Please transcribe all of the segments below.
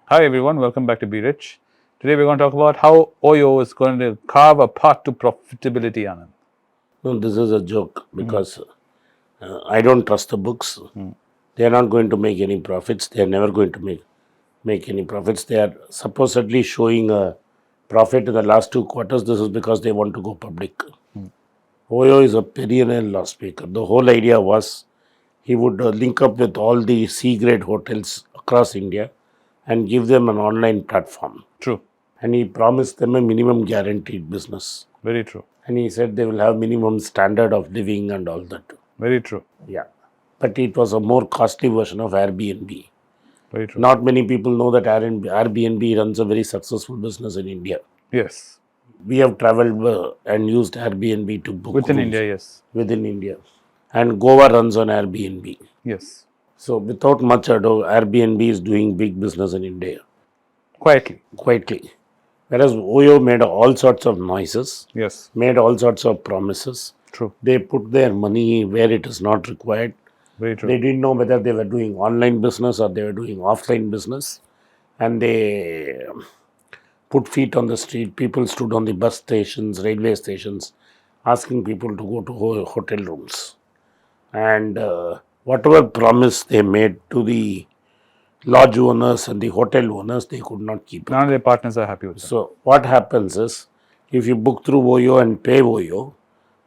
Hi everyone, welcome back to Be Rich. Today we're going to talk about how OYO is going to carve a path to profitability, Anand. No, this is a joke because I don't trust the books. They are not going to make any profits. They are never going to make any profits. They are supposedly showing a profit in the last 2 quarters. This is because they want to go public. OYO is a perennial loss maker. The whole idea was he would link up with all the C grade hotels across India and give them an online platform. True, And he promised them a minimum guaranteed business. very true, And he said they will have minimum standard of living and all that. very true, Yeah. But it was a more costly version of Airbnb. very true. Not many people know that Airbnb runs a very successful business in India. Yes, We have traveled and used Airbnb to book within rooms India, yes, within India. And Goa runs on Airbnb. yes, So without much ado, Airbnb is doing big business in India, quietly, quietly. Whereas OYO made all sorts of noises, yes, made all sorts of promises. true, They put their money where it is not required. very true, They didn't know whether they were doing online business or they were doing offline business. And they put feet on the street. People stood on the bus stations, railway stations, asking people to go to hotel rooms. And whatever promise they made to the lodge owners and the hotel owners, they could not keep none up. of their partners are happy with them. So what happens is, if you book through OYO and pay OYO,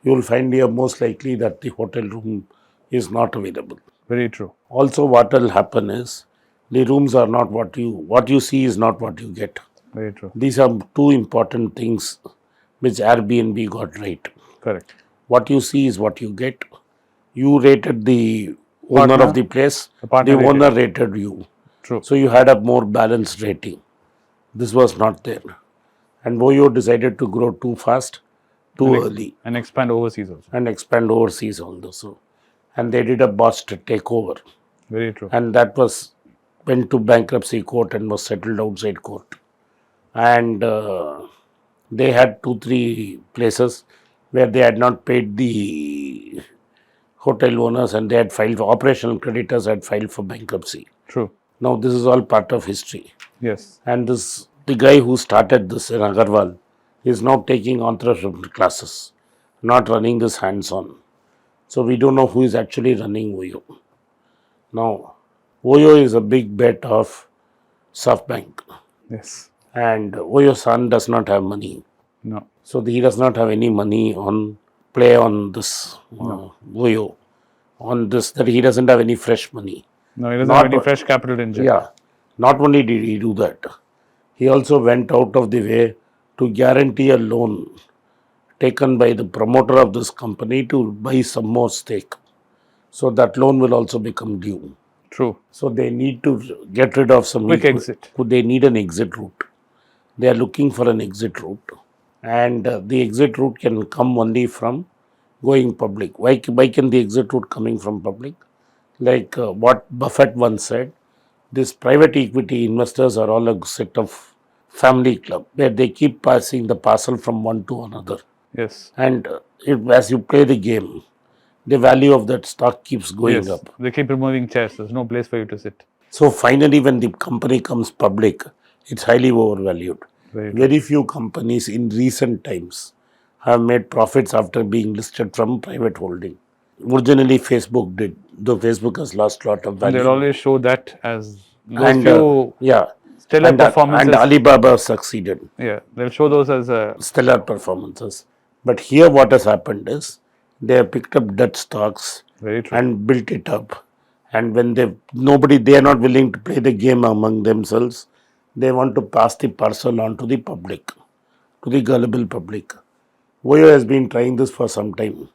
you will find here most likely that the hotel room is not available. Very true, Also, what will happen is the rooms are not what you see is not what you get. very true, These are two important things which Airbnb got right. correct, What you see is what you get. You rated the owner Partner. of the place, The partner the rated owner rated you. true, So you had a more balanced rating. This was not there. And OYO decided to grow too fast, too early, and expand overseas also. and expand overseas also. And they did a botched takeover. Very true, And that went to bankruptcy court and was settled outside court. And they had 2-3 places where they had not paid the hotel owners, and they had filed for operational creditors had filed for bankruptcy. true, Now this is all part of history. yes, And the guy who started this in Agarwal is now taking entrepreneurship classes, not running this hands-on. So we don't know who is actually running OYO. Now, OYO is a big bet of SoftBank, yes, and OYO son does not have money. no, So he does not have any money on play on this OYO, on this, that he doesn't have any fresh money. no, he doesn't Not have any o- fresh capital to inject. Yeah, not only did he do that, he also went out of the way to guarantee a loan taken by the promoter of this company to buy some more stake. So that loan will also become due. True, So they need to get rid of some quick exit, They need an exit route. They are looking for an exit route, and the exit route can come only from going public. Why can the exit route coming from public? Like what Buffett once said, these private equity investors are all a set of family club where they keep passing the parcel from one to another. yes, And as you play the game, the value of that stock keeps going yes, up. they keep removing chairs, there's no place for you to sit. So finally, when the company comes public, it's highly overvalued. Very true. Very few companies in recent times have made profits after being listed from private holding. Originally, Facebook did, though Facebook has lost a lot of And value. they'll always show that as those And few yeah, stellar and performances. Alibaba succeeded, Yeah, they'll show those as stellar performances. But here, what has happened is they have picked up dead stocks very true. and built it up. And when they are not willing to play the game among themselves, they want to pass the parcel on to the public, to the gullible public. OYO has been trying this for some time.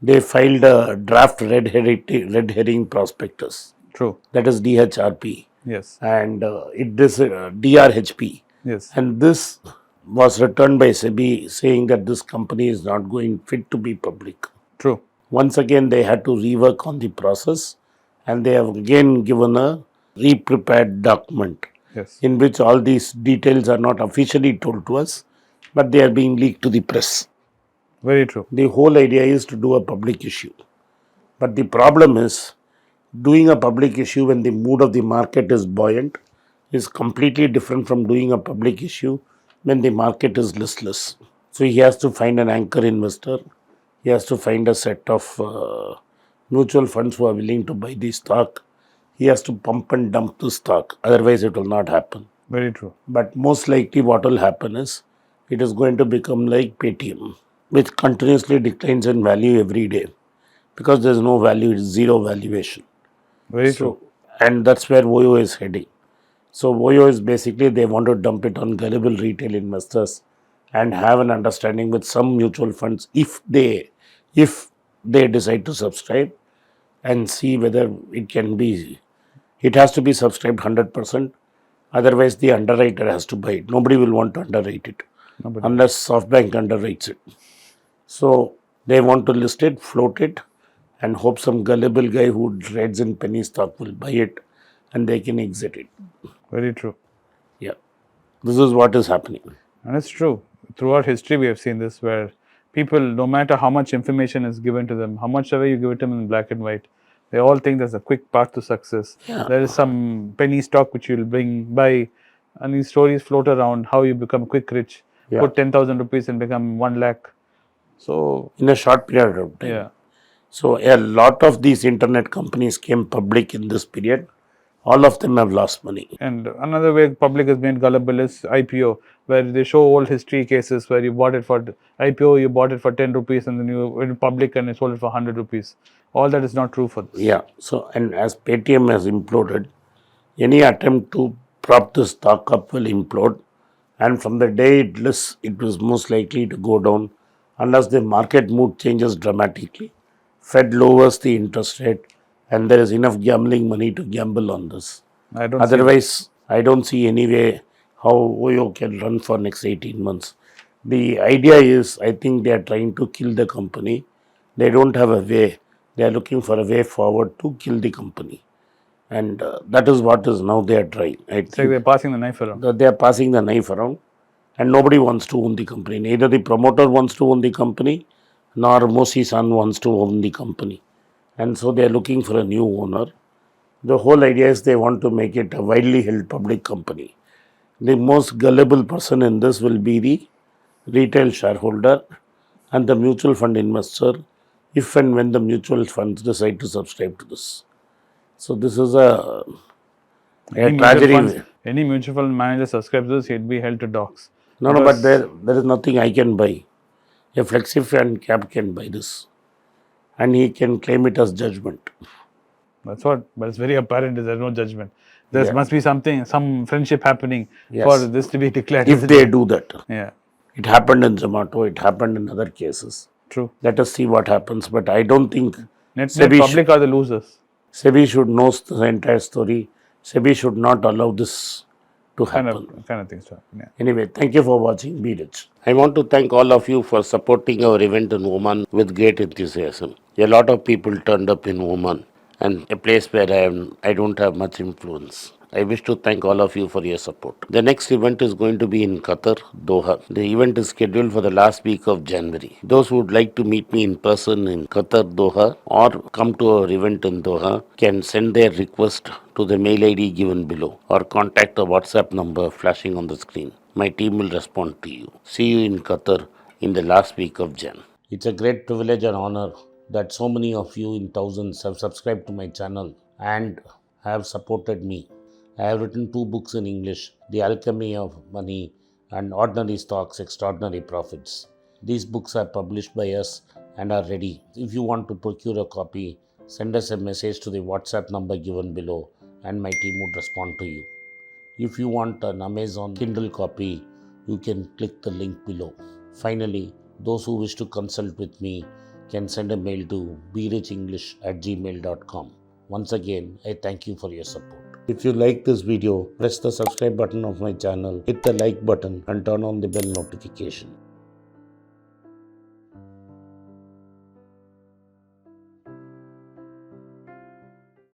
They filed a draft red herring prospectus, True. that is DHRP, Yes. and it is DRHP. Yes. And this was returned by SEBI saying that this company is not going fit to be public. True. Once again, they had to rework on the process, and they have again given a re-prepared document Yes. in which all these details are not officially told to us, but they are being leaked to the press. Very true. The whole idea is to do a public issue. But the problem is doing a public issue when the mood of the market is buoyant is completely different from doing a public issue when the market is listless. So he has to find an anchor investor. He has to find a set of mutual funds who are willing to buy the stock. He has to pump and dump the stock. Otherwise, it will not happen. Very true. But most likely, what will happen is it is going to become like Paytm, which continuously declines in value every day because there's no value, it's zero valuation. Very true. And that's where OYO is heading. So OYO is basically they want to dump it on gullible retail investors and have an understanding with some mutual funds if they decide to subscribe and see whether it has to be subscribed 100%. Otherwise, the underwriter has to buy it. Nobody will want to underwrite it unless SoftBank underwrites it. So they want to list it, float it, and hope some gullible guy who trades in penny stock will buy it and they can exit it. Very true. Yeah. This is what is happening. And it's true. Throughout history, we have seen this where people, no matter how much information is given to them, how much ever you give it to them in black and white, they all think there's a quick path to success. Yeah. There is some penny stock which you'll buy, and these stories float around how you become quick rich. Yeah. Put 10,000 rupees and become 1 lakh. So, In a short period of time. yeah. So a lot of these internet companies came public in this period. All of them have lost money. And another way public has been gullible is IPO, where they show old history cases where you bought it for IPO, you bought it for 10 rupees and then you went public and you sold it for 100 rupees. All that is not true for this. Yeah. So, and as Paytm has imploded, any attempt to prop the stock up will implode. And from the day it lists, it was most likely to go down unless the market mood changes dramatically. Fed lowers the interest rate and there is enough gambling money to gamble on this. Otherwise, I don't see any way how OYO can run for next 18 months. The idea is, I think they are trying to kill the company. They don't have a way. They are looking for a way forward to kill the company. And that is what is now they are trying. It's like they're passing the knife around. They are passing the knife around and nobody wants to own the company. Neither the promoter wants to own the company nor Mosi-san wants to own the company. And so they are looking for a new owner. The whole idea is they want to make it a widely held public company. The most gullible person in this will be the retail shareholder and the mutual fund investor if and when the mutual funds decide to subscribe to this. So this is a tragedy. Any mutual fund manager subscribes to this, he'd be held to docs. No, but there is nothing I can buy. A flexi fund cap can buy this. And he can claim it as judgment. That's what, but it's very apparent there's no judgment. There must be some friendship happening for this to be declared. If they do that. Yeah. It happened in Zomato, it happened in other cases. True. Let us see what happens. But I don't think Net public are the losers. SEBI should know the entire story. SEBI should not allow this to happen. Kind of things to happen. Yeah. Anyway, thank you for watching. Be Rich. I want to thank all of you for supporting our event in Oman with great enthusiasm. A lot of people turned up in Oman, and a place where I don't have much influence. I wish to thank all of you for your support. The next event is going to be in Qatar, Doha. The event is scheduled for the last week of January. Those who would like to meet me in person in Qatar, Doha, or come to our event in Doha can send their request to the mail ID given below or contact the WhatsApp number flashing on the screen. My team will respond to you. See you in Qatar in the last week of Jan. It's a great privilege and honor that so many of you in thousands have subscribed to my channel and have supported me. I have written 2 books in English, The Alchemy of Money and Ordinary Stocks, Extraordinary Profits. These books are published by us and are ready. If you want to procure a copy, send us a message to the WhatsApp number given below and my team would respond to you. If you want an Amazon Kindle copy, you can click the link below. Finally, those who wish to consult with me can send a mail to berichenglish@gmail.com. Once again, I thank you for your support. If you like this video, press the subscribe button of my channel, hit the like button and turn on the bell notification.